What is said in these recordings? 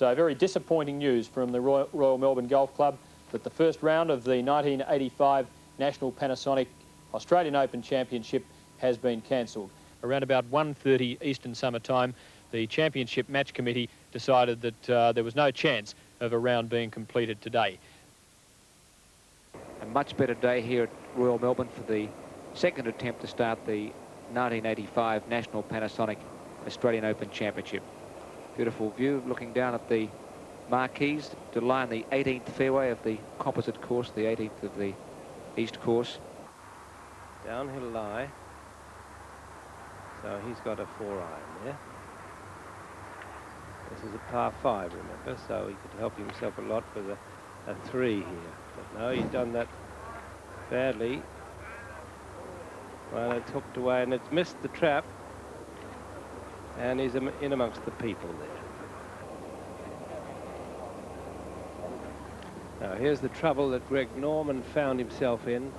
So very disappointing news from the Royal Melbourne Golf Club that the first round of the 1985 National Panasonic Australian Open Championship has been cancelled. Around about 1:30 Eastern Summer Time, the Championship Match Committee decided that there was no chance of a round being completed today. A much better day here at Royal Melbourne for the second attempt to start the 1985 National Panasonic Australian Open Championship. Beautiful view looking down at the marquees to line the 18th fairway of the composite course, the 18th of the East course. Downhill lie. So he's got a 4-iron there. This is a par 5, remember, so he could help himself a lot with a 3 here. But no, he's done that badly. Well, it's hooked away and it's missed the trap. And he's in amongst the people there. Now, here's the trouble that Greg Norman found himself in.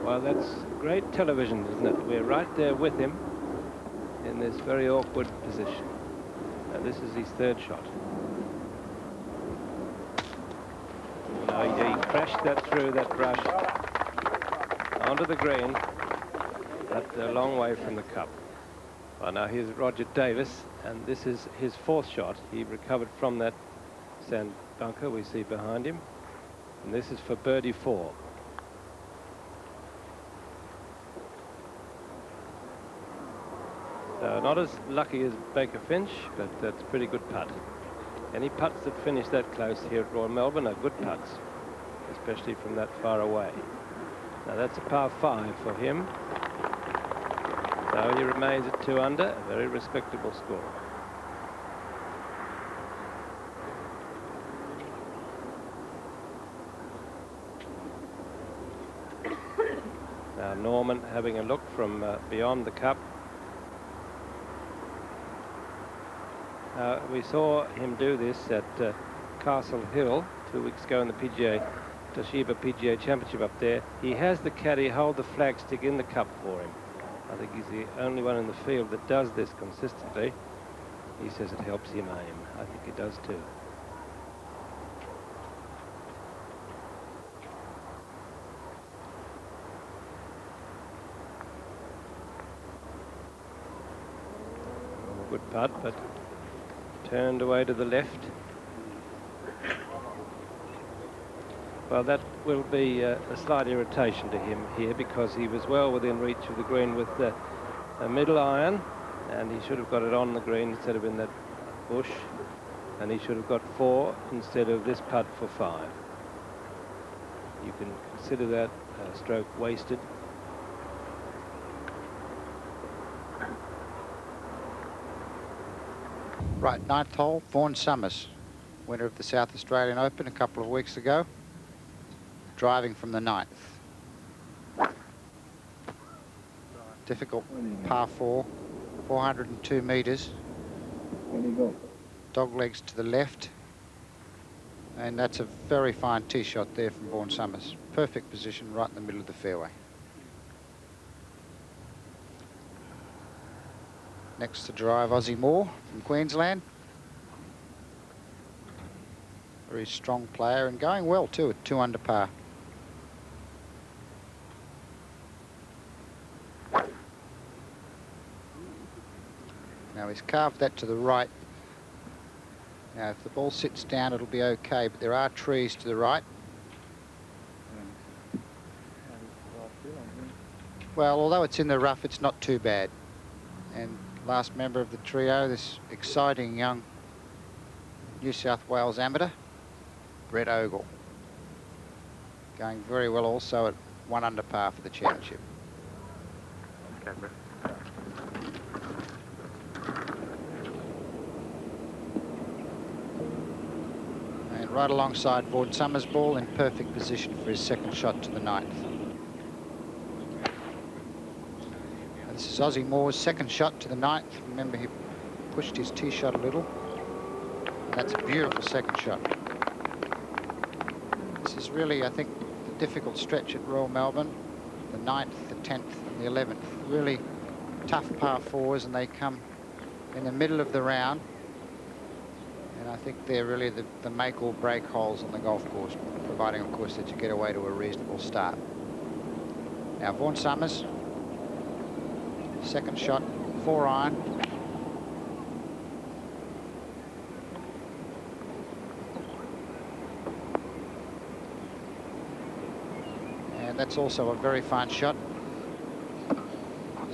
Well, that's great television, isn't it? We're right there with him in this very awkward position. Now, this is his third shot. Now, he crashed that through that brush onto the green, but a long way from the cup. Well, now here's Roger Davis, and this is his fourth shot. He recovered from that sand bunker we see behind him, and this is for birdie 4. So not as lucky as Baker Finch, but that's a pretty good putt. Any putts that finish that close here at Royal Melbourne are good putts, especially from that far away. Now that's a par 5 for him. So he remains at 2 under, a very respectable score. Now Norman having a look from beyond the cup. We saw him do this at Castle Hill 2 weeks ago in the Toshiba PGA Championship up there. He has the caddy hold the flagstick in the cup for him. I think he's the only one in the field that does this consistently. He says it helps him aim. I think he does too. Good putt, but turned away to the left. Well, that will be a slight irritation to him here because he was well within reach of the green with a middle iron, and he should have got it on the green instead of in that bush, and he should have got 4 instead of this putt for 5. You can consider that stroke wasted. Right, 9th hole, Vaughan Summers, winner of the South Australian Open a couple of weeks ago, driving from the 9th. Difficult par 4, 402 metres. Dog legs to the left. And that's a very fine tee shot there from Vaughan Summers. Perfect position right in the middle of the fairway. Next to drive, Ozzie Moore from Queensland. Very strong player and going well too at 2 under par. Now he's carved that to the right. Now if the ball sits down it'll be okay, but there are trees to the right. Well, although it's in the rough, it's not too bad. And last member of the trio, this exciting young New South Wales amateur, Brett Ogle. Going very well also at 1 under par for the championship. Okay, Brett. And right alongside Vaughan Summers' ball in perfect position for his second shot to the 9th. This is Ozzie Moore's second shot to the 9th. Remember, he pushed his tee shot a little. That's a beautiful second shot. This is really, I think, the difficult stretch at Royal Melbourne. The 9th, the 10th, and the 11th. Really tough par 4s, and they come in the middle of the round. And I think they're really the make or break holes on the golf course, providing, of course, that you get away to a reasonable start. Now, Vaughan Summers, second shot, 4-iron. And that's also a very fine shot.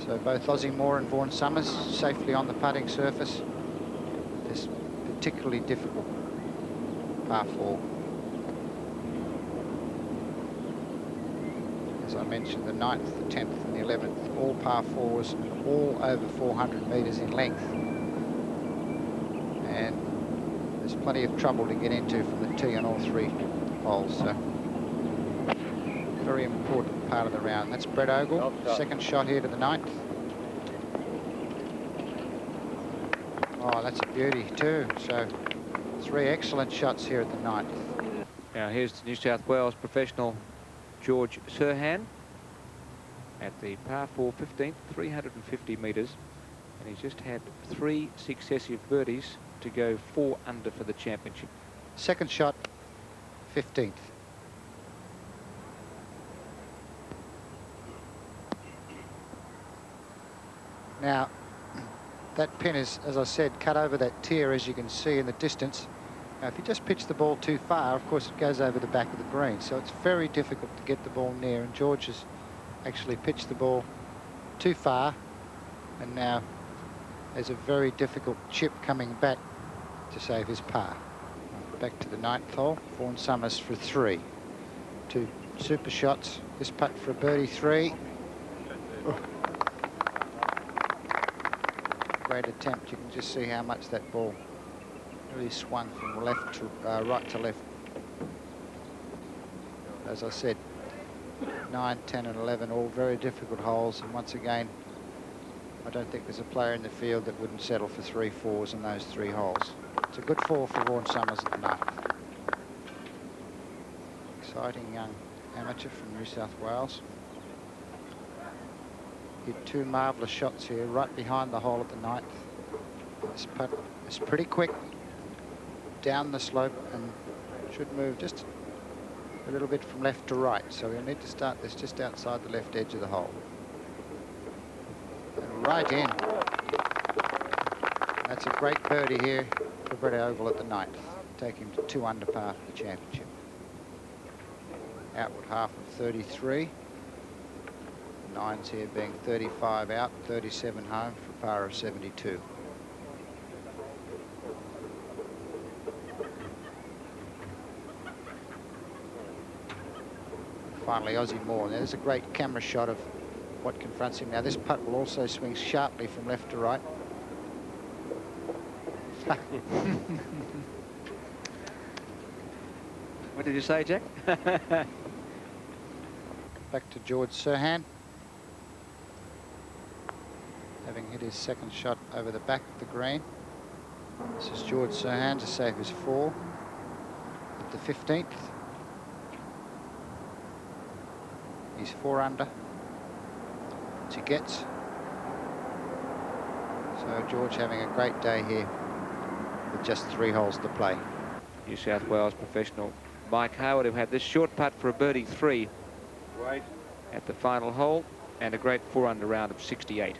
So both Ozzie Moore and Vaughan Summers safely on the putting surface. This particularly difficult par 4. As I mentioned, the 9th, the 10th and the 11th, all par 4s, all over 400 metres in length. And there's plenty of trouble to get into from the tee on all 3 holes. So very important part of the round. That's Brett Ogle, second shot here to the 9th. Oh, that's a beauty too. So 3 excellent shots here at the 9th. Now here's the New South Wales professional George Serhan at the par 4 15th, 350 metres, and he's just had 3 successive birdies to go 4 under for the championship. Second shot, 15th. Now, that pin is, as I said, cut over that tier, as you can see in the distance. Now, if you just pitch the ball too far, of course, it goes over the back of the green. So it's very difficult to get the ball near. And George has actually pitched the ball too far. And now there's a very difficult chip coming back to save his par. Back to the 9th hole. Vaughan Summers for 3. 2 super shots. This putt for a birdie 3. Great attempt. You can just see how much that ball really swung from left to right to left. As I said, 9, 10 and 11, all very difficult holes, and once again, I don't think there's a player in the field that wouldn't settle for 3 4s in those 3 holes. It's a good 4 for Vaughan Summers at the 9th. Exciting young amateur from New South Wales. Hit 2 marvellous shots here, right behind the hole at the 9th. This putt is pretty quick down the slope and should move just a little bit from left to right. So we'll need to start this just outside the left edge of the hole. And right in. That's a great birdie here for Brett Ogle at the 9th. Take him to 2 under par for the championship. Outward half of 33. 9s here being 35 out, 37 home for a par of 72. Finally, Ozzie Moore. Now, there's a great camera shot of what confronts him. Now, this putt will also swing sharply from left to right. What did you say, Jack? Back to George Serhan. Having hit his second shot over the back of the green. This is George Serhan to save his 4 at the 15th. He's 4 under. As he gets. So George having a great day here with just 3 holes to play. New South Wales professional Mike Howard, who had this short putt for a birdie 3 at the final hole, and a great 4 under round of 68.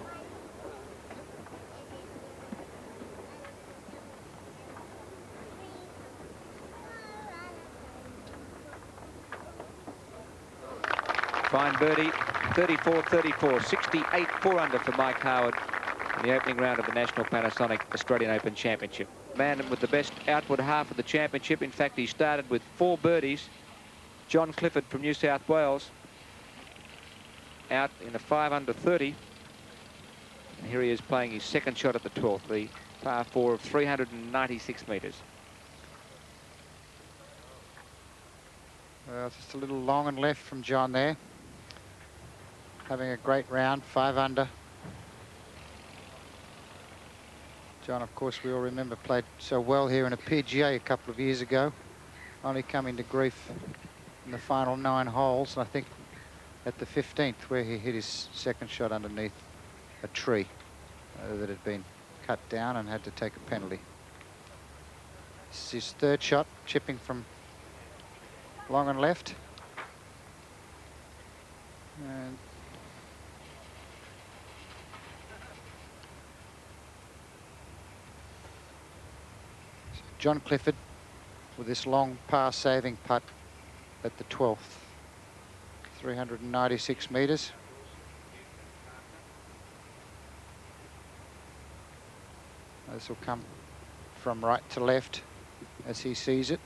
Fine birdie, 34-34, 68 4 under for Mike Howard in the opening round of the National Panasonic Australian Open Championship. Man with the best outward half of the championship. In fact, he started with 4 birdies. John Clifford from New South Wales out in a 5 under 30. And here he is playing his second shot at the 12th, the par 4 of 396 metres. Well, just a little long and left from John there. Having a great round, 5 under. John, of course, we all remember, played so well here in a PGA a couple of years ago. Only coming to grief in the final 9 holes, and I think at the 15th, where he hit his second shot underneath a tree that had been cut down and had to take a penalty. This is his third shot, chipping from long and left. And so John Clifford with this long par-saving putt at the 12th. 396 metres. This will come from right to left as he sees it.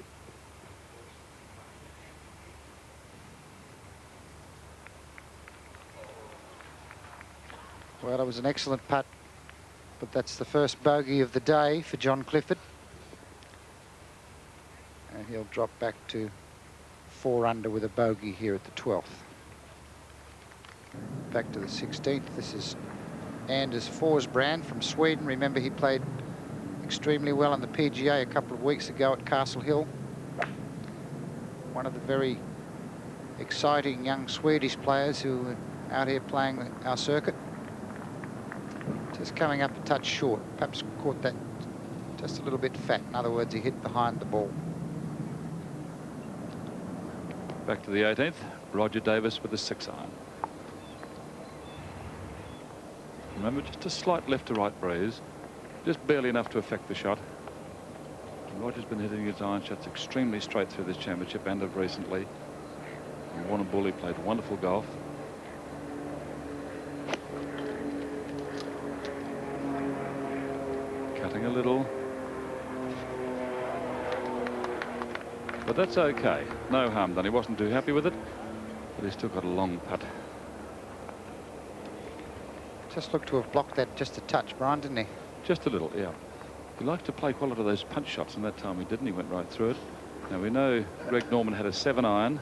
Well, it was an excellent putt, but that's the first bogey of the day for John Clifford. And he'll drop back to 4 under with a bogey here at the 12th. Back to the 16th. This is Anders FORSBRAND from Sweden. Remember, he played extremely well on the PGA a couple of weeks ago at Castle Hill. One of the very exciting young Swedish players who are out here playing our circuit. Just coming up a touch short. Perhaps caught that just a little bit fat. In other words, he hit behind the ball. Back to the 18th. Roger Davis with a 6-iron. Remember, just a slight left to right breeze, just barely enough to affect the shot. And Roger's been hitting his iron shots extremely straight through this championship and of recently. And Warren Bulley played wonderful golf. Cutting a little. But that's okay. No harm done. He wasn't too happy with it, but he's still got a long putt. Just looked to have blocked that just a touch, Brian, didn't he? Just a little, yeah. He likes to play quite a lot of those punch shots, and that time he didn't. He went right through it. Now we know Greg Norman had a 7-iron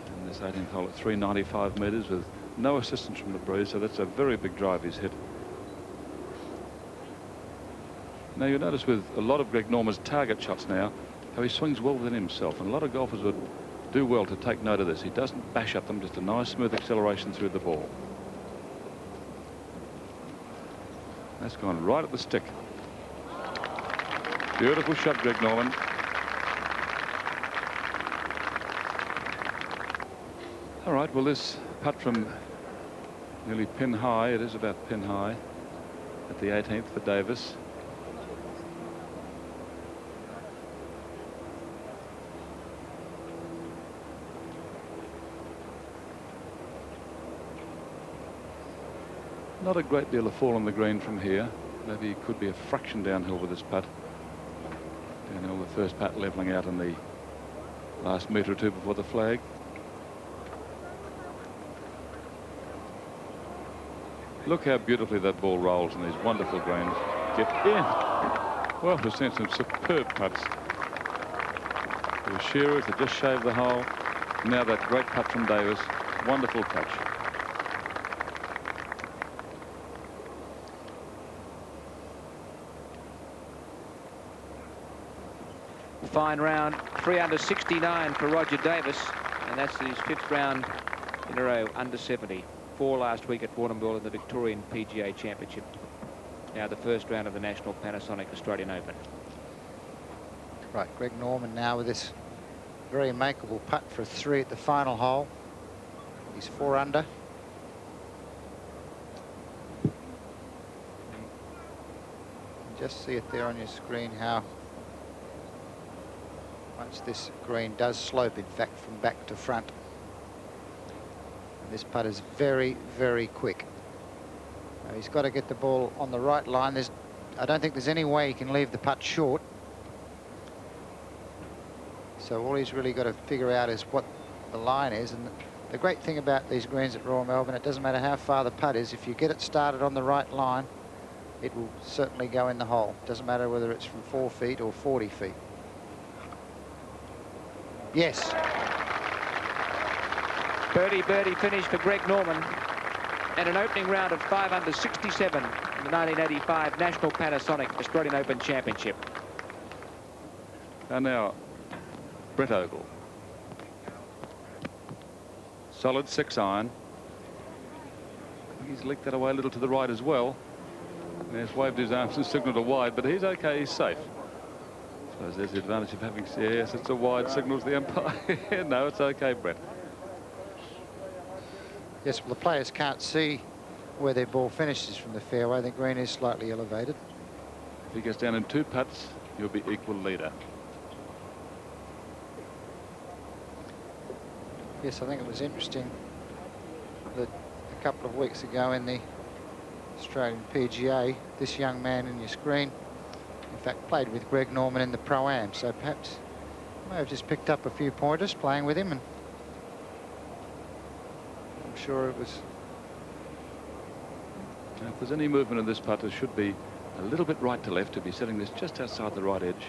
in this 18th hole at 395 metres with no assistance from the breeze, so that's a very big drive he's hit. Now you notice with a lot of Greg Norman's target shots now how he swings well within himself, and a lot of golfers would do well to take note of this. He doesn't bash at them, just a nice smooth acceleration through the ball. That's gone right at the stick. Beautiful shot, Greg Norman. All right, well, this putt from nearly pin high, it is about pin high, at the 18th for Davis. Not a great deal of fall on the green from here. Maybe it could be a fraction downhill with this putt. Downhill, the first putt levelling out in the last metre or two before the flag. Look how beautifully that ball rolls in these wonderful greens. Get in. Well, we've seen some superb putts. There was Shearers that just shaved the hole. Now that great putt from Davis. Wonderful touch. Fine round, 3 under 69 for Roger Davis, and that's his 5th round in a row under 70. 4 last week at Warrnambool in the Victorian PGA Championship. Now the first round of the National Panasonic Australian Open. Right, Greg Norman now with this very makeable putt for 3 at the final hole. He's 4 under. Just see it there on your screen how much this green does slope, in fact, from back to front. And this putt is very, very quick. Now he's got to get the ball on the right line. I don't think there's any way he can leave the putt short. So all he's really got to figure out is what the line is. And the great thing about these greens at Royal Melbourne, it doesn't matter how far the putt is. If you get it started on the right line, it will certainly go in the hole. Doesn't matter whether it's from 4 feet or 40 feet. Yes. Birdie finish for Greg Norman, and an opening round of 5 under 67 in the 1985 National Panasonic Australian Open Championship. And now Brett Ogle. Solid 6-iron. He's licked that away a little to the right as well. And he's waved his arms and signalled a wide, but he's okay, he's safe. suppose there's the advantage of having, yes, it's a wide signal to the umpire. No, it's okay, Brett. Yes, well, the players can't see where their ball finishes from the fairway. The green is slightly elevated. If he gets down in 2 putts, he'll be equal leader. Yes, I think it was interesting that a couple of weeks ago in the Australian PGA, this young man in your screen, in fact, played with Greg Norman in the Pro-Am, so perhaps he may have just picked up a few pointers playing with him, and I'm sure it was. Now, if there's any movement in this putt, it should be a little bit right to left to be setting this just outside the right edge.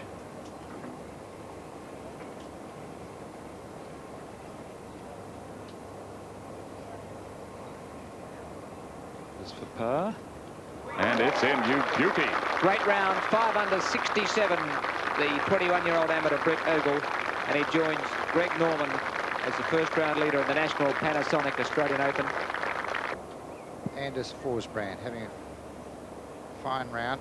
This for par. And it's in, you beauty. Great round, 5 under 67, the 21-year-old amateur Brett Ogle, and he joins Greg Norman as the first round leader in the National Panasonic Australian Open. Anders FORSBRAND having a fine round.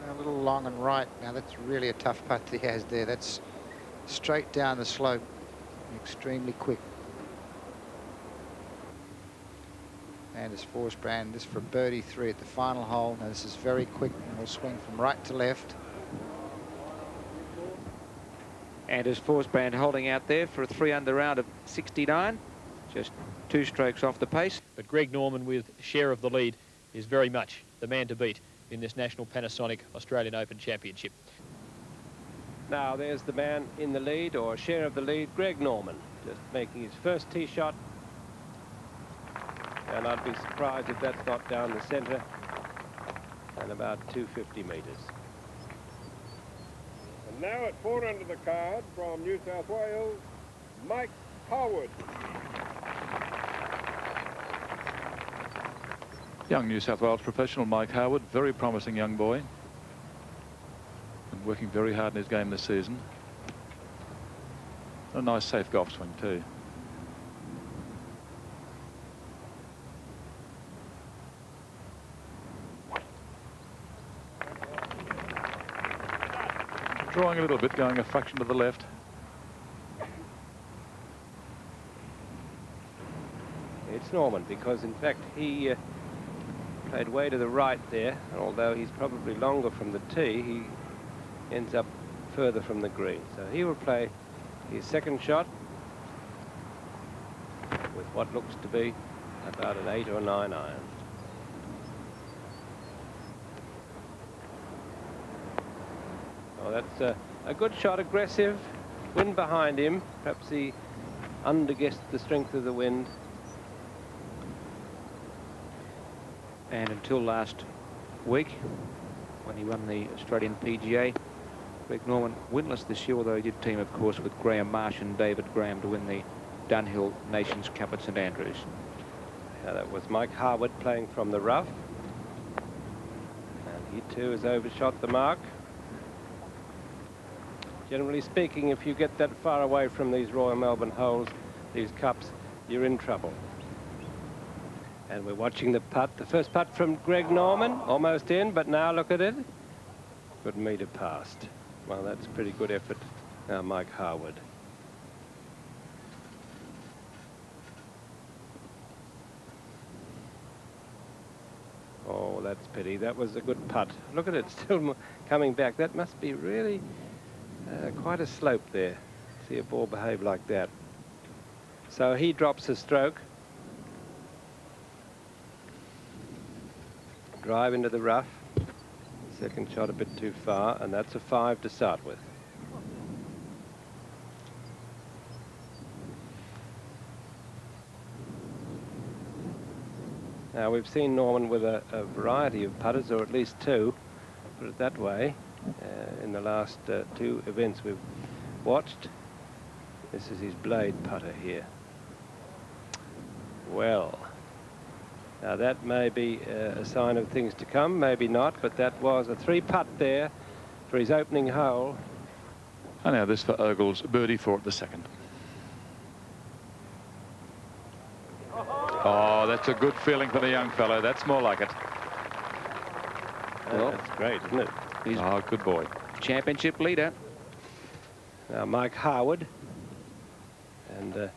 A little long and right. Now that's really a tough putt that he has there. That's straight down the slope, extremely quick. Anders FORSBRAND, this for birdie 3 at the final hole. Now this is very quick and will swing from right to left. Anders FORSBRAND holding out there for a 3 under round of 69, just 2 strokes off the pace. But Greg Norman, with share of the lead, is very much the man to beat in this National Panasonic Australian Open Championship. Now there's the man in the lead, or share of the lead, Greg Norman, just making his first tee shot. And I'd be surprised if that's not down the centre and about 250 metres. And now at 4 under the card from New South Wales, Mike HARWOOD. Young New South Wales professional Mike HARWOOD, very promising young boy. Been working very hard in his game this season. A nice safe golf swing too. Drawing a little bit, going a fraction to the left. It's Norman, because in fact he played way to the right there, and although he's probably longer from the tee, he ends up further from the green. So he will play his second shot with what looks to be about an 8 or 9 iron. Oh, that's a good shot, aggressive, wind behind him. Perhaps he underguessed the strength of the wind. And until last week, when he won the Australian PGA, Greg Norman winless this year, although he did team, of course, with Graham Marsh and David Graham to win the Dunhill Nations Cup at St Andrews. Now that was Mike HARWOOD playing from the rough. And he too has overshot the mark. Generally speaking, if you get that far away from these Royal Melbourne holes, these cups, you're in trouble. And we're watching the putt. The first putt from Greg Norman, almost in, but now look at it. Good metre past. Well, that's a pretty good effort. Now Mike HARWOOD. Oh, that's pity. That was a good putt. Look at it, still coming back. That must be really quite a slope there. See a ball behave like that. So he drops a stroke. Drive into the rough. Second shot a bit too far, and that's a 5 to start with. Now we've seen Norman with a variety of putters, or at least 2, put it that way, in the last 2 events we've watched. This is his blade putter here. Well, now that may be a sign of things to come, maybe not, but that was a 3-putt there for his opening hole. And now this for Ogle's birdie 4 at the second. Oh, that's a good feeling for the young fellow. That's more like it. Well, that's great, isn't it? He's Good boy. championship leader. Now Mike Harwood. And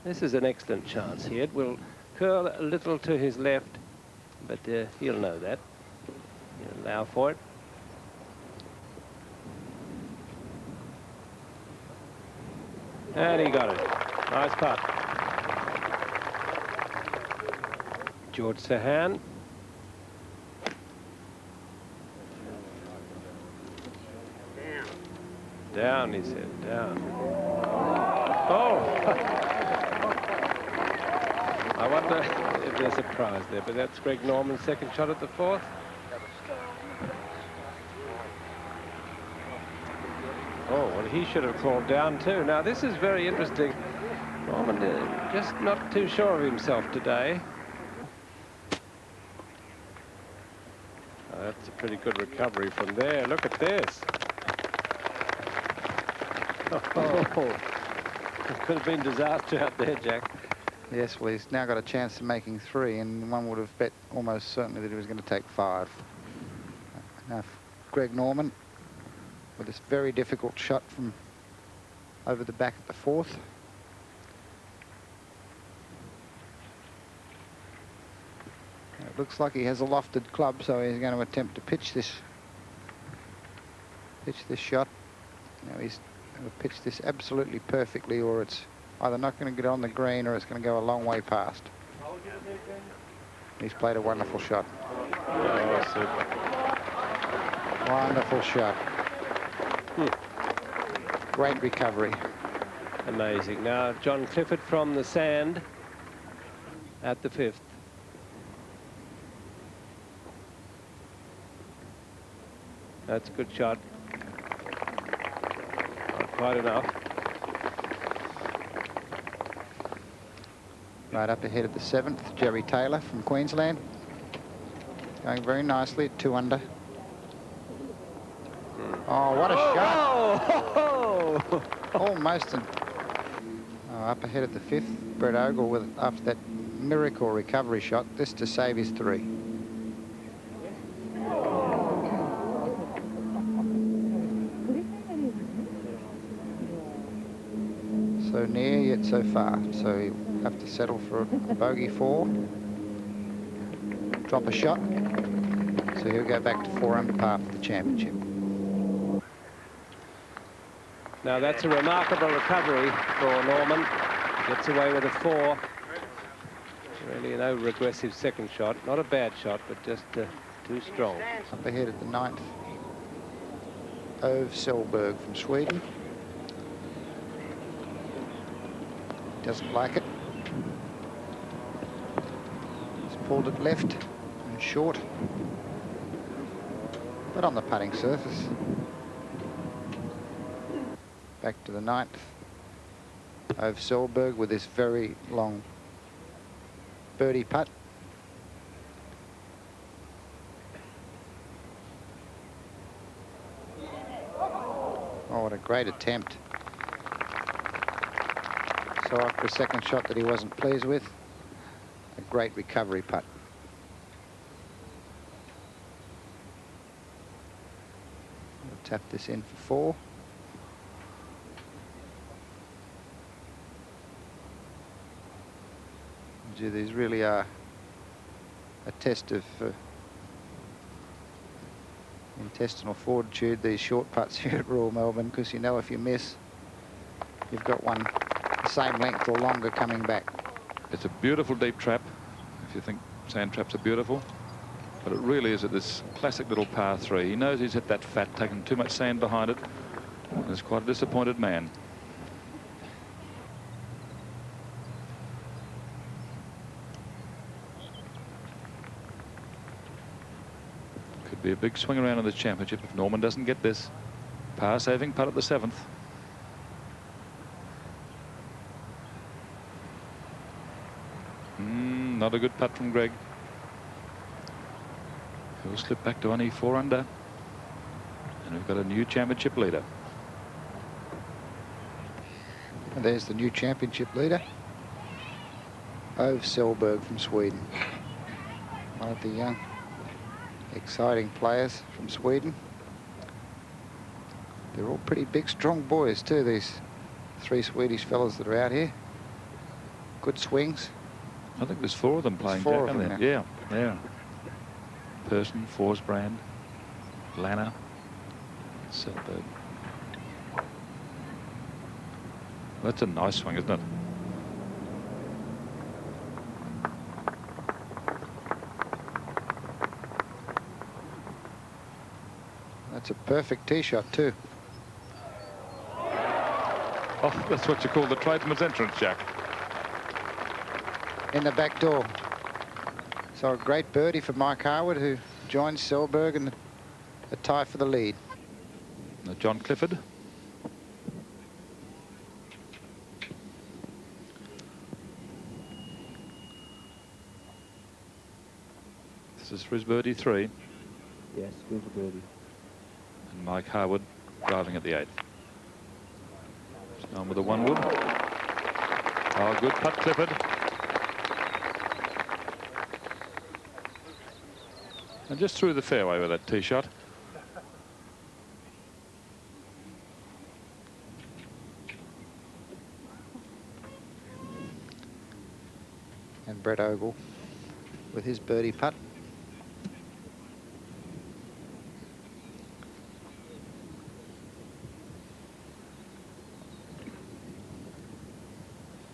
this is an excellent chance here. It will curl a little to his left, but he'll know that. He'll allow for it. And he got it. Nice putt. George Sahan. Down, he said, down. Oh! I wonder if there's a prize there, but that's Greg Norman's second shot at the fourth. Oh, well, he should have called down too. Now, this is very interesting. Norman just not too sure of himself today. Oh, that's a pretty good recovery from there. Look at this. Oh, it could have been disaster out there, Jack. Yes, well, he's now got a chance of making 3, and one would have bet almost certainly that he was going to take 5. Now, Greg Norman with this very difficult shot from over the back at the fourth. It looks like he has a lofted club, so he's going to attempt to pitch this shot. Now he's going to pitch this absolutely perfectly, or it's either not going to get on the green or it's going to go a long way past. He's played a wonderful shot. Oh, super. Wonderful shot. Great recovery. Amazing. Now, John Clifford from the sand at the fifth. That's a good shot. Not quite enough. Right up ahead of the 7th, Jerry Taylor from Queensland. Going very nicely at 2 under. Oh, what a shot. Oh! Almost up ahead of the 5th, Brett Ogle with, after that miracle recovery shot, this to save his 3. So near yet so far. So he'll have to settle for a bogey 4. Drop a shot. So he'll go back to 4 under par for the championship. Now that's a remarkable recovery for Norman. He gets away with a 4. Really no regressive second shot. Not a bad shot, but just too strong. Up ahead at the 9th, Ove Sellberg from Sweden. Doesn't like it. He's pulled it left and short, but on the putting surface. Back to the 9th. Ove Sellberg with this very long birdie putt. Oh, what a great attempt. So after a second shot that he wasn't pleased with, a great recovery putt. We'll tap this in for 4. Gee, these really are a test of intestinal fortitude, these short putts here at Royal Melbourne, because you know if you miss, you've got one the same length or longer coming back. It's a beautiful deep trap, if you think sand traps are beautiful. But it really is at this classic little par 3. He knows he's hit that fat, taken too much sand behind it, and is quite a disappointed man. Could be a big swing around in the championship if Norman doesn't get this. Par saving putt at the 7th. Not a good putt from Greg. He'll slip back to only 4 under. And we've got a new championship leader. And there's the new championship leader, Ove Sellberg from Sweden. One of the Exciting players from Sweden. They're all pretty big, strong boys too, these 3 Swedish fellas that are out here. Good swings. I think there's 4 of them playing, There's 4 Jack, of them aren't there? Yeah. Person, FORSBRAND, Lanner, Sellberg. That's a nice swing, isn't it? That's a perfect tee shot too. Oh, that's what you call the tradesman's entrance, Jack. In the back door. So a great birdie for Mike Harwood, who joins Sellberg in a tie for the lead. Now John Clifford. This is for his birdie 3. Yes, good for birdie. And Mike Harwood driving at the 8th. On with a 1 wood. Oh, good putt, Clifford. And just through the fairway with that tee shot. And Brett Ogle with his birdie putt.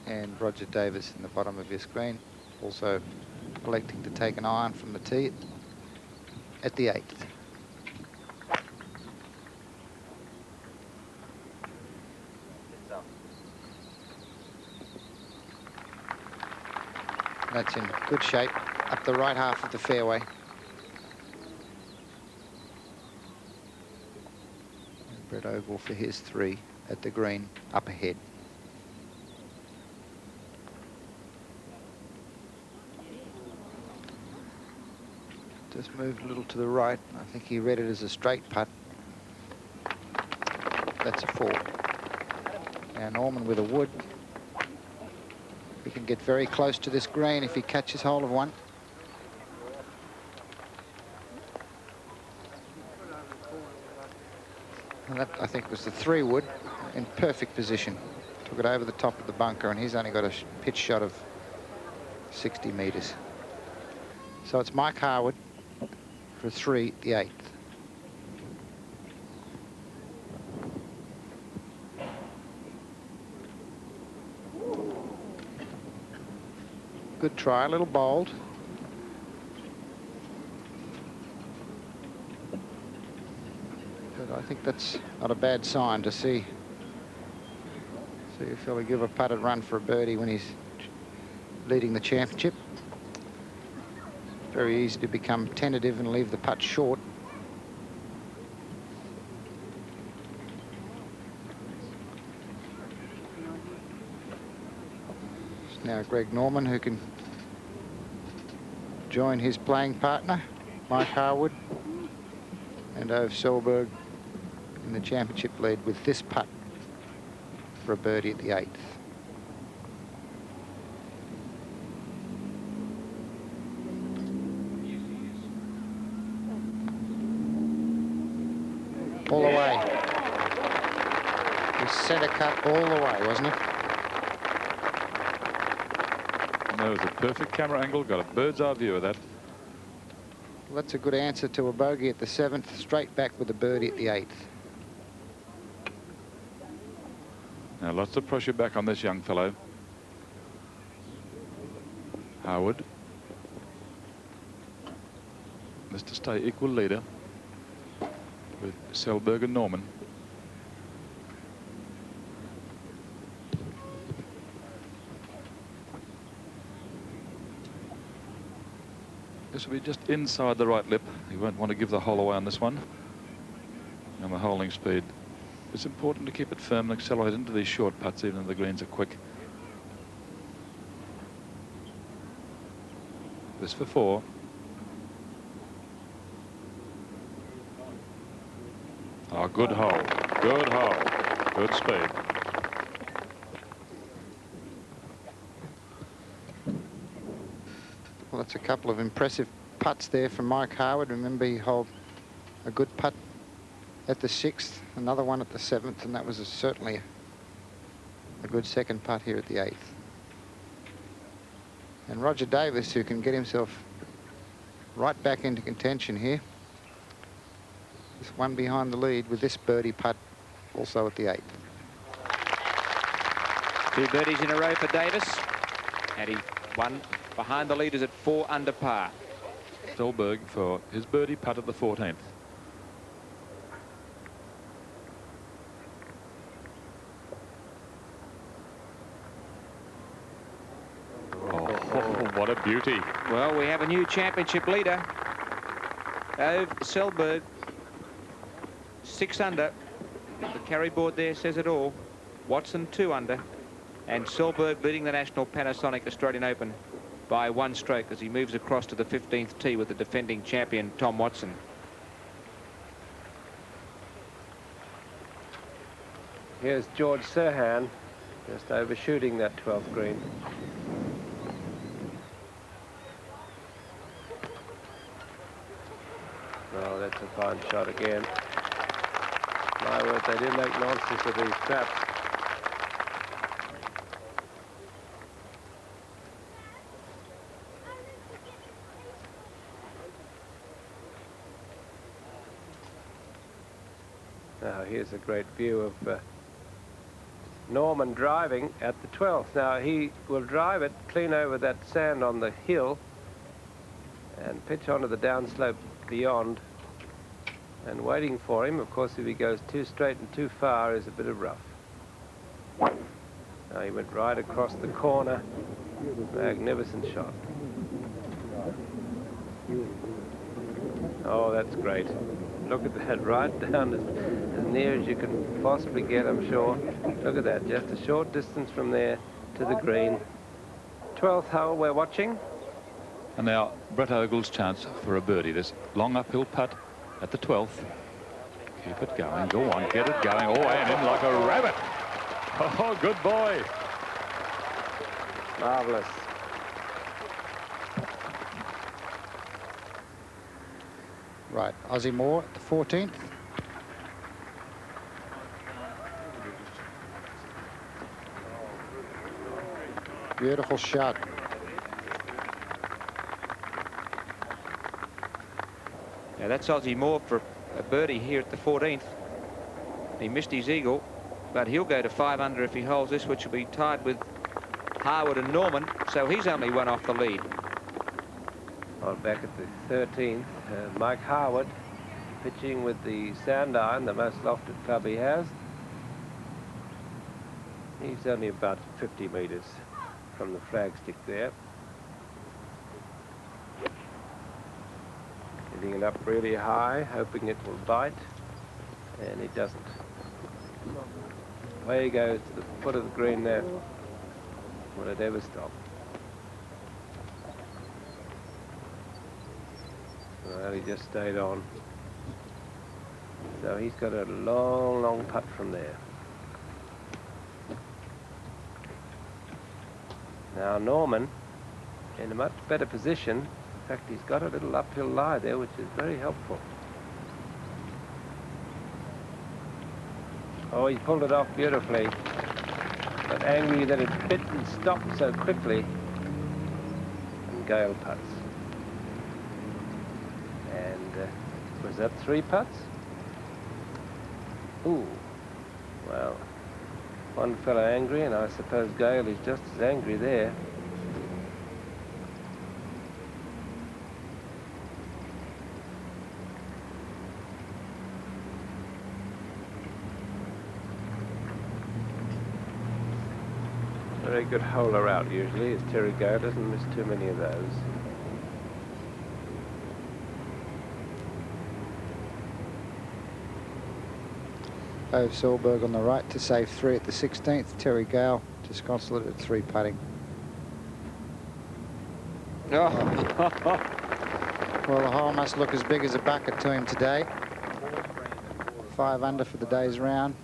And Roger Davis in the bottom of your screen, also electing to take an iron from the tee at the 8th. That's in good shape up the right half of the fairway. And Brett Ogle for his 3 at the green up ahead. Just moved a little to the right. I think he read it as a straight putt. That's a 4. Now Norman with a wood. He can get very close to this green if he catches hold of one. And that, I think, was the 3 wood in perfect position. Took it over the top of the bunker, and he's only got a pitch shot of 60 metres. So it's Mike Harwood for 3, the 8th. Good try, a little bold. But I think that's not a bad sign to see a fella give a putted run for a birdie when he's leading the championship. Very easy to become tentative and leave the putt short. It's now Greg Norman, who can join his playing partner, Mike Harwood, and Ove Sellberg in the championship lead with this putt for a birdie at the 8th. All the way. It was centre cut all the way, wasn't it? And that was a perfect camera angle. Got a bird's eye view of that. Well, that's a good answer to a bogey at the 7th. Straight back with a birdie at the 8th. Now lots of pressure back on this young fellow. Harwood. Mr. Stay equal leader with Sellberg and Norman. This will be just inside the right lip. You won't want to give the hole away on this one. And the holding speed. It's important to keep it firm and accelerate into these short putts even though the greens are quick. This for 4. Oh, good hole. Good hole. Good speed. Well, that's a couple of impressive putts there from Mike Harwood. Remember, he held a good putt at the 6th, another one at the 7th, and that was certainly a good second putt here at the 8th. And Roger Davis, who can get himself right back into contention here, is one behind the lead with this birdie putt also at the 8th. 2 birdies in a row for Davis, and he won behind the leaders at 4 under par. Sellberg for his birdie putt at the 14th. Oh, what a beauty. Well, we have a new championship leader. Ove Sellberg, 6 under. The carry board there says it all. Watson 2 under. And Sellberg leading the National Panasonic Australian Open by 1 stroke as he moves across to the 15th tee with the defending champion, Tom Watson. Here's George Serhan, just overshooting that 12th green. Oh, that's a fine shot again. My word, they do make nonsense of these traps. Now, here's a great view of Norman driving at the 12th. Now, he will drive it clean over that sand on the hill and pitch onto the downslope beyond. And waiting for him, of course, if he goes too straight and too far, is a bit of rough. Now, he went right across the corner. Magnificent shot. Oh, that's great. Look at that, right down as near as you can possibly get, I'm sure. Look at that, just a short distance from there to the green. 12th hole we're watching. And now Brett Ogle's chance for a birdie. This long uphill putt at the 12th. Keep it going, go on, get it going. Oh, and in like a rabbit. Oh, good boy. Marvelous. Right, Ozzie Moore at the 14th. Beautiful shot. Now that's Ozzie Moore for a birdie here at the 14th. He missed his eagle, but he'll go to 5 under if he holds this, which will be tied with Harwood and Norman, so he's only 1 off the lead. Well, back at the 13th, Mike Harwood pitching with the sand iron, the most lofted club he has. He's only about 50 metres from the flagstick there. Hitting it up really high, hoping it will bite, and it doesn't. Away he goes to the foot of the green there. Will it ever stop? Well, he just stayed on. So he's got a long, long putt from there. Now Norman in a much better position. In fact, he's got a little uphill lie there, which is very helpful. Oh, he pulled it off beautifully. But angry that it bit and stopped so quickly. And Gale putts. And was that 3 putts? Ooh, well, one fellow angry, and I suppose Gale is just as angry there. Very good holer out usually, as Terry Gale doesn't miss too many of those. Ove Sellberg on the right to save 3 at the 16th. Terry Gale disconsolate at 3 putting. Oh. Well, the hole must look as big as a bucket to him today. 5 under for the day's round.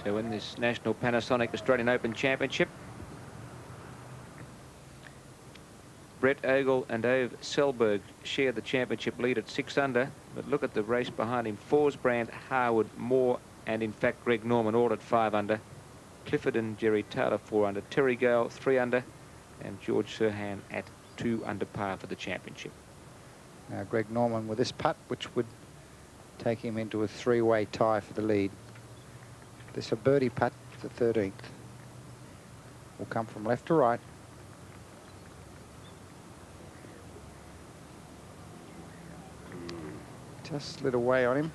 So in this National Panasonic Australian Open Championship, Brett Ogle and Ove Sellberg share the championship lead at 6 under. But look at the race behind him. FORSBRAND, Harwood, Moore, and in fact Greg Norman all at 5 under. Clifford and Jerry Taylor 4 under. Terry Gale 3 under. And George Serhan at 2 under par for the championship. Now Greg Norman with this putt, which would take him into a 3-way tie for the lead. This a birdie putt, the 13th. Will come from left to right. Just slid away on him,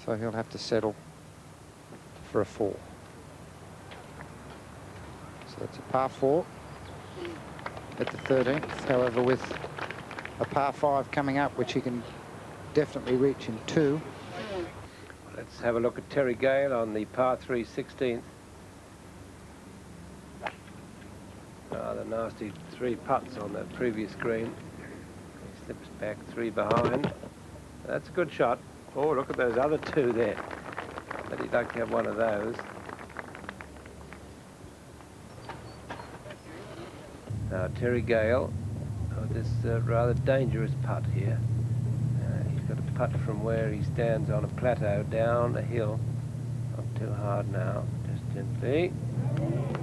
so he'll have to settle for a 4. So it's a par 4 at the 13th, however with a par 5 coming up, which he can definitely reach in 2. Let's have a look at Terry Gale on the par 3 16th. The nasty 3 putts on that previous green. He slips back 3 behind. That's a good shot. Oh, look at those other 2 there. But he'd like to have one of those. Now Terry Gale, this rather dangerous putt here. He's got a putt from where he stands on a plateau down a hill. Not too hard now, just gently.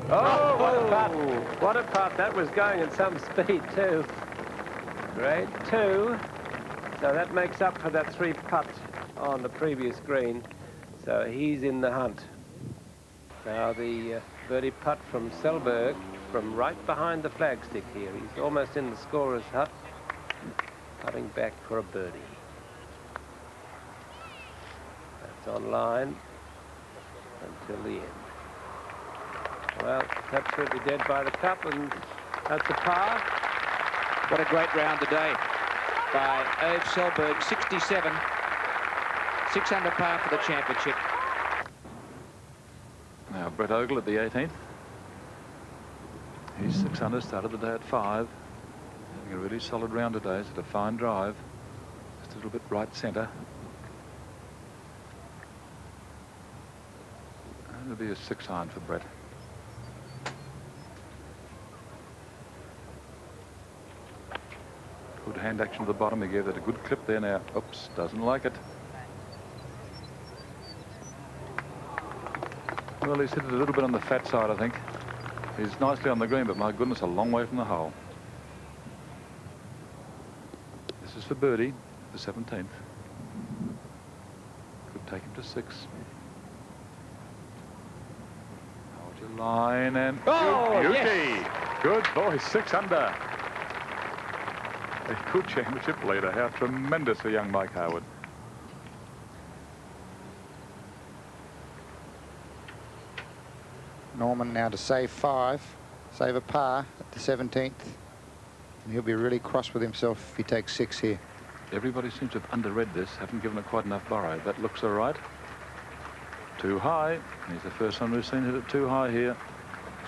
Oh, what a putt! What a putt! That was going at some speed too. Grade 2. So that makes up for that 3 putt on the previous green. So he's in the hunt. Now the birdie putt from Sellberg from right behind the flagstick here. He's almost in the scorer's hut, putting back for a birdie. That's on line until the end. Well, absolutely dead by the cup, and that's a par. What a great round today by Ove Sellberg, 67. 6 under par for the championship. Now Brett Ogle at the 18th. He's 6 under, started the day at 5. Having a really solid round today. It's a fine drive. Just a little bit right centre. And it'll be a 6 iron for Brett. Good hand action to the bottom. He gave that a good clip there now. Oops, doesn't like it. Well, he's hit it a little bit on the fat side, I think. He's nicely on the green, but my goodness, a long way from the hole. This is for birdie, the 17th. Could take him to 6. Hold your line and... Oh, beauty! yes. Good boy, 6 under. A good championship leader. How tremendous for young Mike Harwood. Norman now to save 5, save a par at the 17th. And he'll be really cross with himself if he takes 6 here. Everybody seems to have underread this, haven't given it quite enough borrow. That looks all right. Too high. He's the first one we've seen hit it too high here.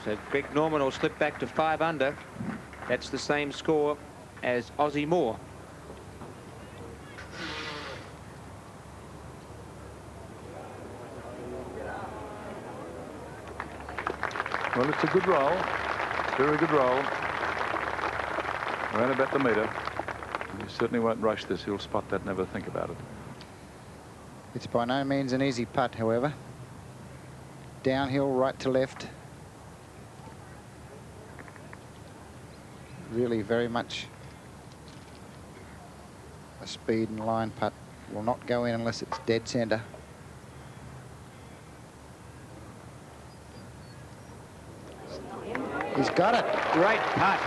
So Greg Norman will slip back to 5 under. That's the same score as Ozzie Moore. Well, it's a good roll. Very good roll. Around about the metre. He certainly won't rush this. He'll spot that, never think about it. It's by no means an easy putt, however. Downhill, right to left. Really very much a speed and line putt. Will not go in unless it's dead centre. He's got it. Great putt.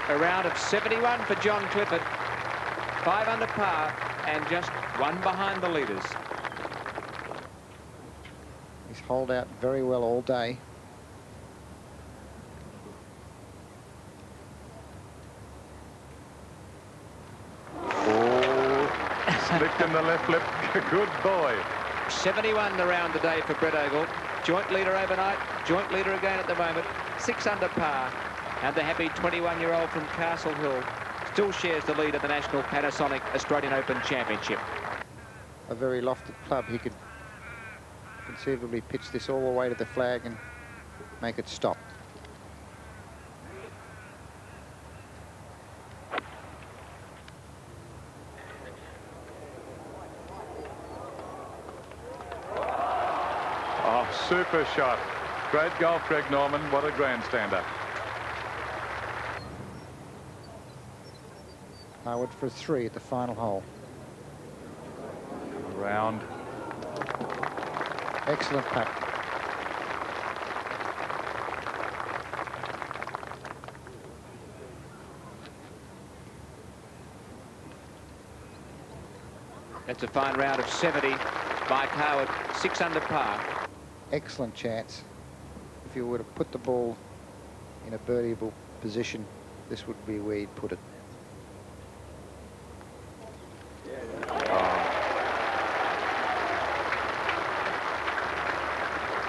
A round of 71 for John Clifford. 5 under par and just 1 behind the leaders. He's holed out very well all day. Slicked in the left lip. Good boy. 71 the round today for Brett Ogle. Joint leader overnight, joint leader again at the moment. 6 under par. And the happy 21-year-old from Castle Hill still shares the lead at the National Panasonic Australian Open Championship. A very lofted club. He could conceivably pitch this all the way to the flag and make it stop. super shot. Great golf, Greg Norman. What a grandstander. Harwood for 3 at the final hole. Round. Excellent putt. That's a fine round of 70. Mike Howard, 6 under par. Excellent chance. If you were to put the ball in a birdieable position, this would be where you'd put it.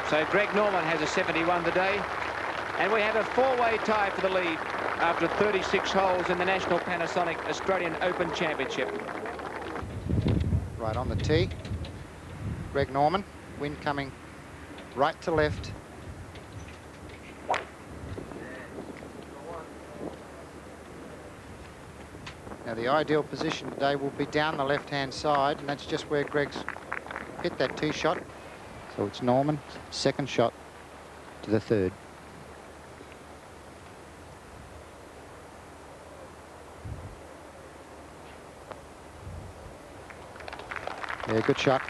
So Greg Norman has a 71 today, and we have a 4-way tie for the lead after 36 holes in the National Panasonic Australian Open Championship. Right on the tee. Greg Norman, wind coming right to left. Now the ideal position today will be down the left-hand side, and that's just where Greg's hit that tee shot. So it's Norman, second shot to the third. Yeah, good shot.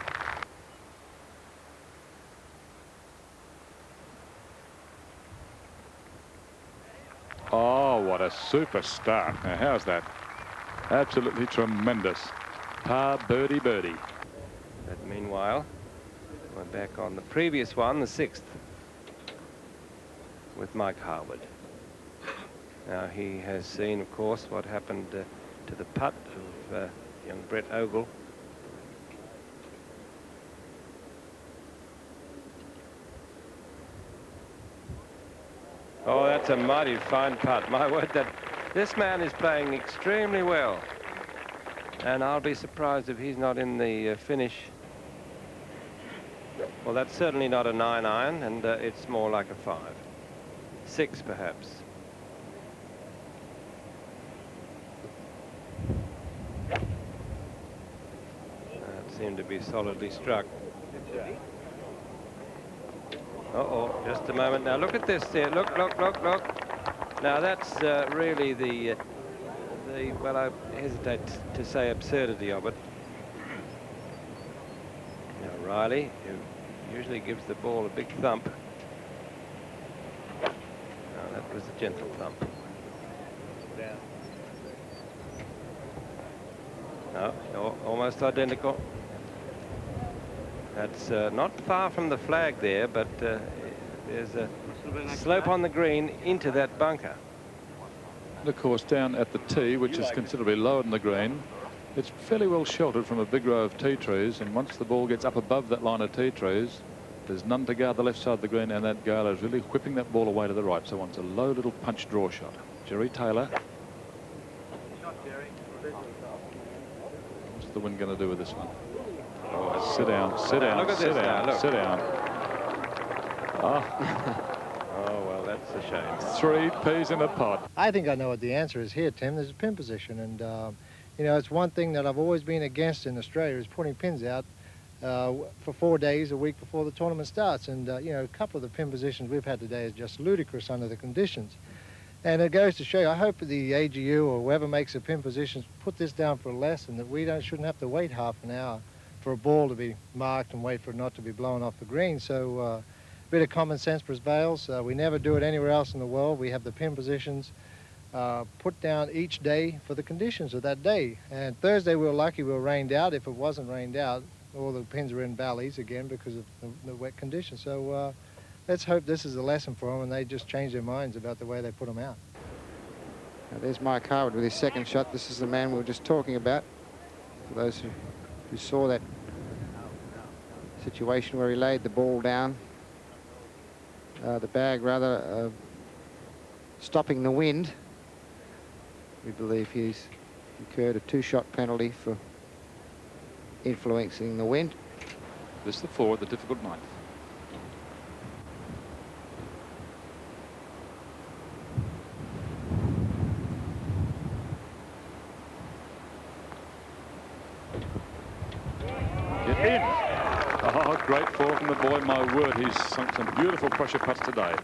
Oh, what a super start. Now, how's that? Absolutely tremendous. Par, birdie, birdie. But meanwhile, we're back on the previous one, the 6th, with Mike Harwood. Now, he has seen, of course, what happened to the putt of young Brett Ogle. Oh, that's a mighty fine putt. My word, that this man is playing extremely well. And I'll be surprised if he's not in the finish. Well, that's certainly not a 9-iron, and it's more like a 5. 6, perhaps. It seemed to be solidly struck. Uh-oh, just a moment. Now, look at this there. Look, look, look, look. Now, that's really the, well, I hesitate to say absurdity of it. Now, Riley, who usually gives the ball a big thump. No, that was a gentle thump. No, almost identical. That's not far from the flag there, but there's a slope on the green into that bunker. And of course, down at the tee, which is considerably lower than the green, it's fairly well sheltered from a big row of tea trees, and once the ball gets up above that line of tea trees, there's none to guard the left side of the green, and that Gale is really whipping that ball away to the right. So wants a low little punch draw shot. Jerry Taylor. What's the wind going to do with this one? Oh, sit down, sit down, look at sit this down, now, sit down. Oh, well, that's a shame. 3 peas in a pod. I think I know what the answer is here, Tim. There's a pin position, and you know, it's one thing that I've always been against in Australia is putting pins out for 4 days a week before the tournament starts. And you know, a couple of the pin positions we've had today is just ludicrous under the conditions. And it goes to show you, I hope the AGU or whoever makes the pin positions put this down for a lesson, that we shouldn't have to wait half an hour for a ball to be marked and wait for it not to be blown off the green. So a bit of common sense prevails. We never do it anywhere else in the world. We have the pin positions put down each day for the conditions of that day. And Thursday we were lucky we were rained out. If it wasn't rained out, all the pins were in valleys again because of the wet conditions. So let's hope this is a lesson for them and they just change their minds about the way they put them out. Now there's Mike Harwood with his second shot. This is the man we were just talking about. For those who saw that situation where he laid the ball down, the bag rather, stopping the wind. We believe he's incurred a 2-shot penalty for influencing the wind. This is the 4 at the difficult 9th. Get in. Oh, Great form from the boy, my word. He's sunk some beautiful pressure putts today.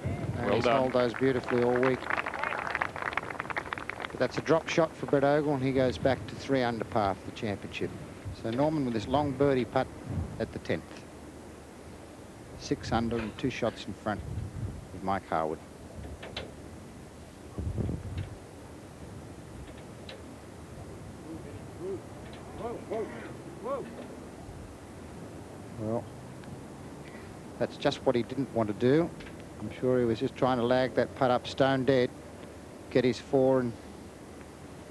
And Well he's done. held those beautifully all week. But that's a drop shot for Brett Ogle, and he goes back to 3 under par for the championship. So Norman with this long birdie putt at the 10th. 6 under and 2 shots in front of Mike Harwood. Well, that's just what he didn't want to do. I'm sure he was just trying to lag that putt up stone dead, get his 4 and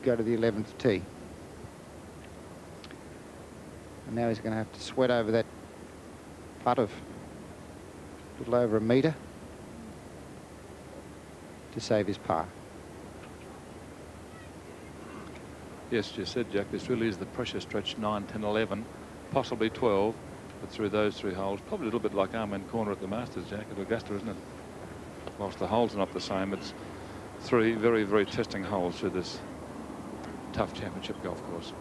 go to the 11th tee. And now he's going to have to sweat over that putt of a little over a metre to save his par. Yes, you said, Jack, this really is the pressure stretch 9, 10, 11, possibly 12. But through those 3 holes, probably a little bit like Armand Corner at the Masters, Jack, at Augusta, isn't it? Whilst the holes are not the same, it's 3 very, very testing holes through this tough championship golf course.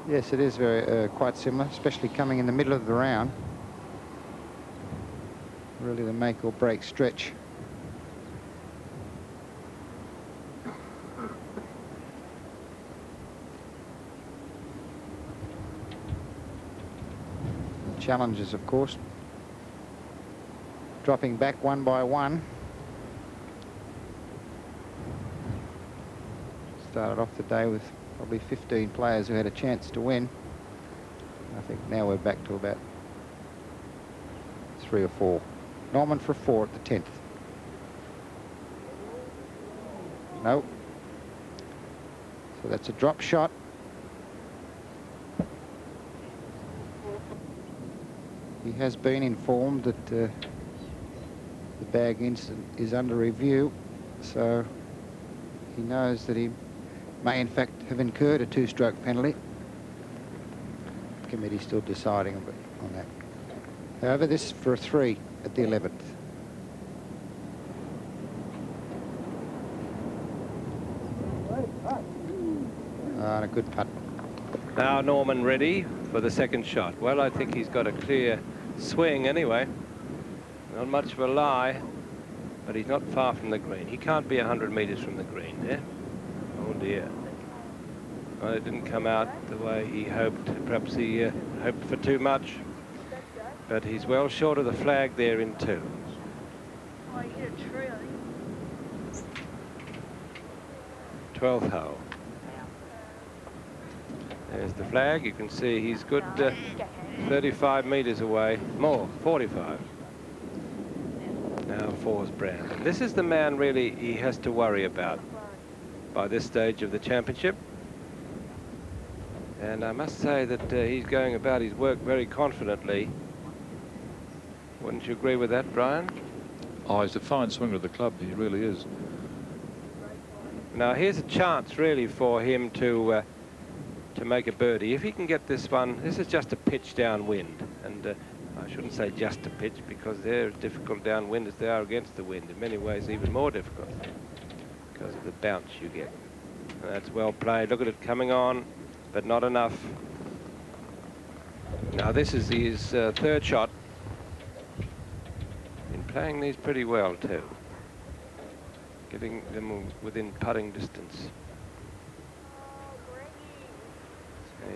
Yes, it is very quite similar, especially coming in the middle of the round. Really the make or break stretch. Challenges, of course, dropping back 1 by 1. Started off the day with probably 15 players who had a chance to win. I think now we're back to about 3 or 4. Norman for 4 at the 10th. No. So that's a drop shot. He has been informed that the bag incident is under review, so he knows that he may in fact have incurred a 2-stroke penalty. The committee's still deciding on that. However, this is for a 3 at the 11th. And a good putt. Now Norman ready for the second shot. Well, I think he's got a clear swing anyway. Not much of a lie, but he's not far from the green. He can't be 100 meters from the green there. Oh dear. Well, it didn't come out the way he hoped. Perhaps he hoped for too much. But he's well short of the flag there in 2. Oh, you hit a tree, I think. 12th hole. There's the flag. You can see he's good 35 meters away. More, 45. Now FORSBRAND. And this is the man really he has to worry about by this stage of the championship. And I must say that he's going about his work very confidently. Wouldn't you agree with that, Brian? Oh, he's a fine swinger of the club. He really is. Now here's a chance really for him to make a birdie. If he can get this one, this is just a pitch downwind, and I shouldn't say just a pitch because they're as difficult downwind as they are against the wind. In many ways, even more difficult because of the bounce you get. And that's well played. Look at it coming on, but not enough. Now this is his 3rd shot. Been playing these pretty well too, getting them within putting distance.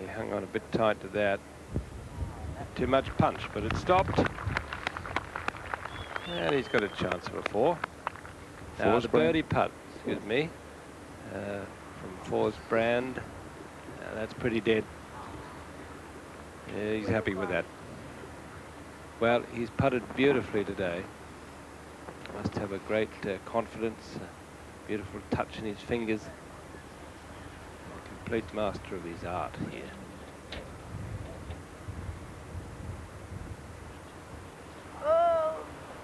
He hung on a bit tight to that. Too much punch, but it stopped. And he's got a chance of a 4. Now the birdie putt, excuse me, from FORSBRAND. That's pretty dead. Yeah, he's happy with that. Well, he's putted beautifully today. Must have a great confidence, beautiful touch in his fingers. Complete master of his art here. Oh.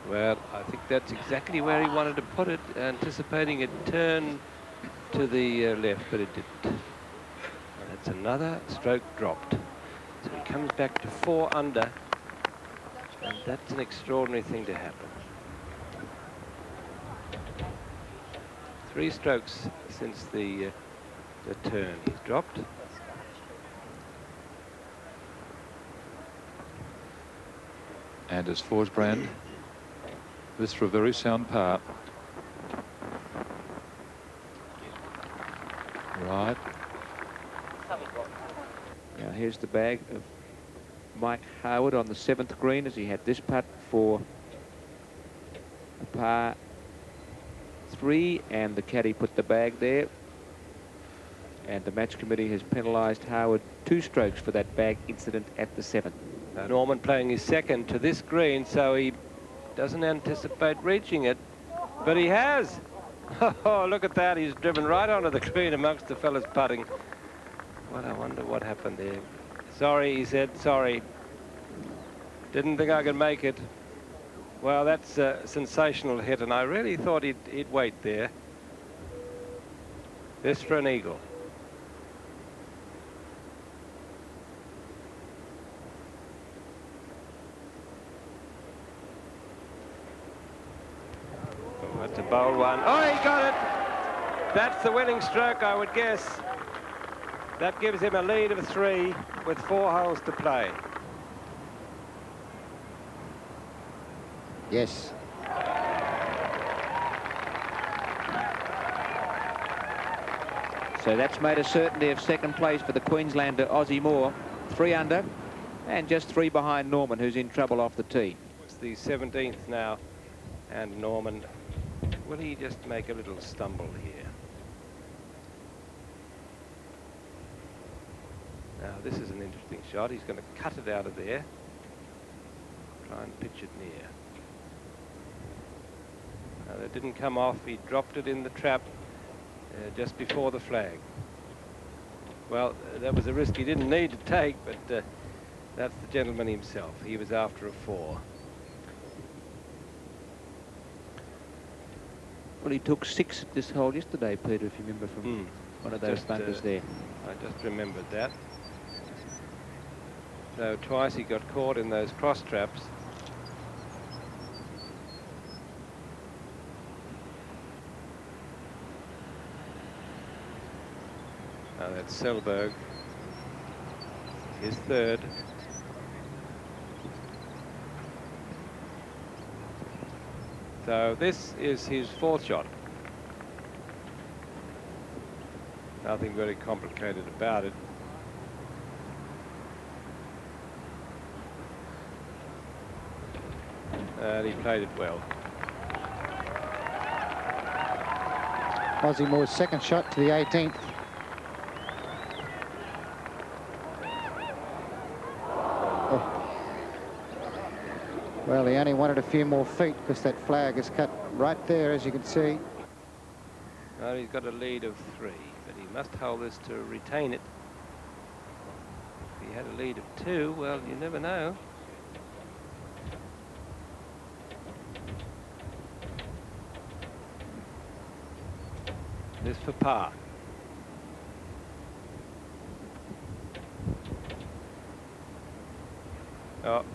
Well, I think that's exactly where he wanted to put it, anticipating a turn to the left, but it didn't. And that's another stroke dropped. So he comes back to 4 under, and that's an extraordinary thing to happen. 3 strokes since the turn he's dropped. Anders FORSBRAND. This for a very sound par. Right. Now here's the bag of Mike Harwood on the 7th green as he had this putt for a par 3, and the caddy put the bag there. And the match committee has penalised Harwood 2 strokes for that bag incident at the 7th. Norman playing his second to this green, so he doesn't anticipate reaching it, but he has. Oh, look at that. He's driven right onto the green amongst the fellas putting. Well, I wonder what happened there. Sorry, he said, sorry. Didn't think I could make it. Well, that's a sensational hit, and I really thought he'd wait there. This for an eagle. Oh, that's a bold one. Oh, he got it! That's the winning stroke, I would guess. That gives him a lead of 3 with 4 holes to play. Yes. So that's made a certainty of second place for the Queenslander Ozzie Moore. 3 under and just 3 behind Norman, who's in trouble off the tee. It's the 17th now, and Norman, will he just make a little stumble here? Now this is an interesting shot. He's going to cut it out of there. Try and pitch it near. Now that didn't come off. He dropped it in the trap just before the flag. Well, that was a risk he didn't need to take, but that's the gentleman himself. He was after a 4. Well, he took 6 at this hole yesterday, Peter, if you remember from one of those bunkers there. I just remembered that. So twice he got caught in those cross traps. Now that's Sellberg, his 3rd. So this is his 4th shot. Nothing very complicated about it. And he played it well. Ozzie Moore's second shot to the 18th. Well, he only wanted a few more feet because that flag is cut right there, as you can see. Well, he's got a lead of 3, but he must hold this to retain it. If he had a lead of 2, well, you never know. This for par. Oh,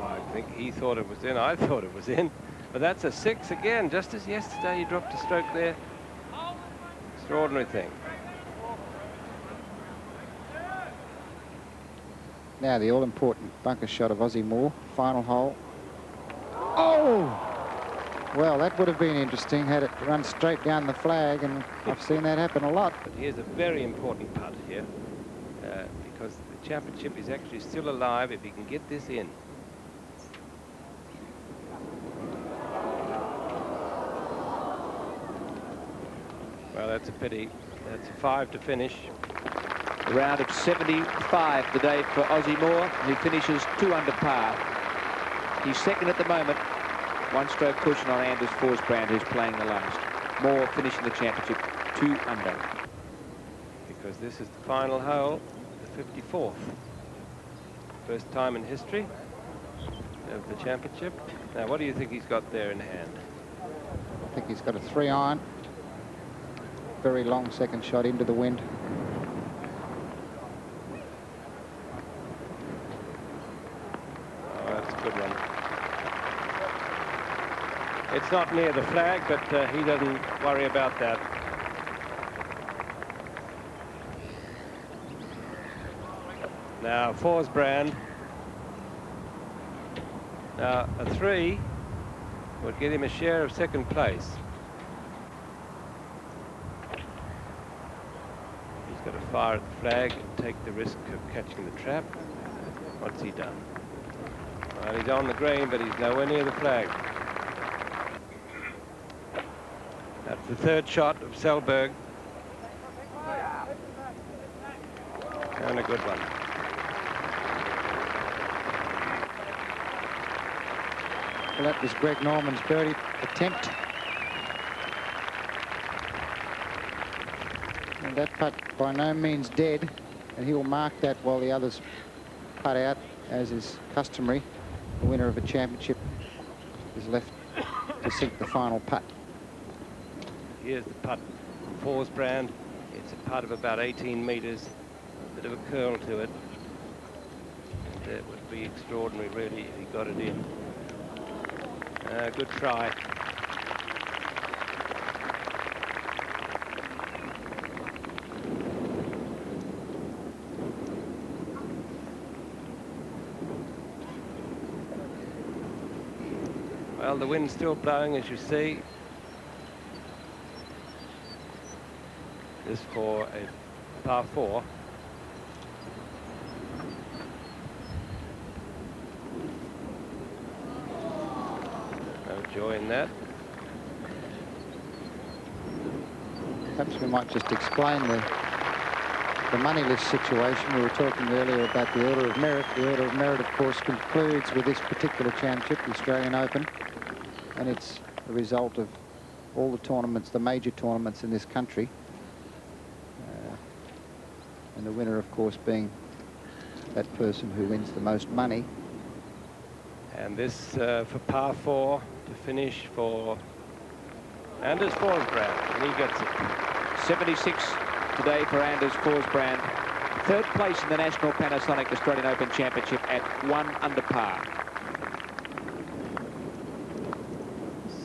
I think he thought it was in. I thought it was in. But that's a 6 again, just as yesterday he dropped a stroke there. Extraordinary thing. Now the all-important bunker shot of Ozzie Moore, final hole. Oh! Well, that would have been interesting had it run straight down the flag, and I've seen that happen a lot. But here's a very important putt here, because the championship is actually still alive if he can get this in. Well, that's a pity. That's a 5 to finish. A round of 75 today for Ozzie Moore, who finishes 2 under par. He's second at the moment. 1 stroke cushion on Anders FORSBRAND, who's playing the last. Moore finishing the championship 2 under. Because this is the final hole, the 54th. First time in history of the championship. Now, what do you think he's got there in hand? I think he's got a 3-iron. Very long second shot into the wind. Oh, that's a good one. It's not near the flag, but he doesn't worry about that. Now, FORSBRAND. Now, a 3 would get him a share of second place. He's got to fire at the flag and take the risk of catching the trap. What's he done? Well, he's on the green, but he's nowhere near the flag. That's the third shot of Sellberg. And a good one. Well, that was Greg Norman's birdie attempt. And that putt by no means dead, and he will mark that while the others putt out, as is customary. The winner of a championship is left to sink the final putt. Here's the putt from FORSBRAND. It's a putt of about 18 metres, a bit of a curl to it. And it would be extraordinary, really, if he got it in. Good try. Well, the wind's still blowing, as you see. This for a par 4. No joy in that. Perhaps we might just explain the money list situation. We were talking earlier about the Order of Merit. The Order of Merit, of course, concludes with this particular championship, the Australian Open, and it's the result of all the tournaments, the major tournaments in this country. And the winner, of course, being that person who wins the most money. And this for par 4 to finish for Anders FORSBRAND, and he gets it. 76 today for Anders FORSBRAND. Third place in the National Panasonic Australian Open Championship at 1 under par.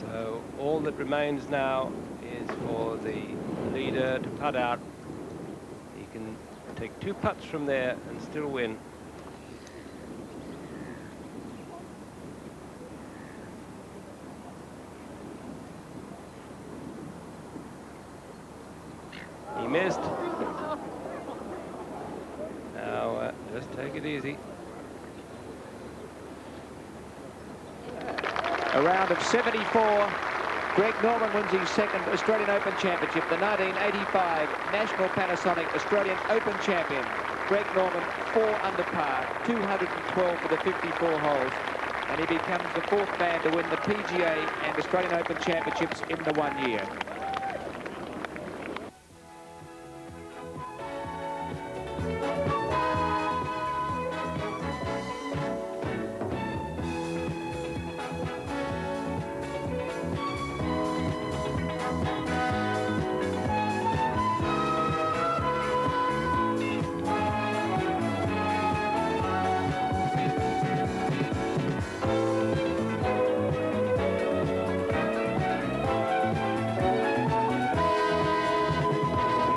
So all that remains now is for the leader to putt out. He can take 2 putts from there and still win. He missed. Now, just take it easy. A round of 74. Greg Norman wins his second Australian Open Championship, the 1985 National Panasonic Australian Open Champion. Greg Norman, 4 under par, 212 for the 54 holes, and he becomes the 4th man to win the PGA and Australian Open Championships in the 1 year.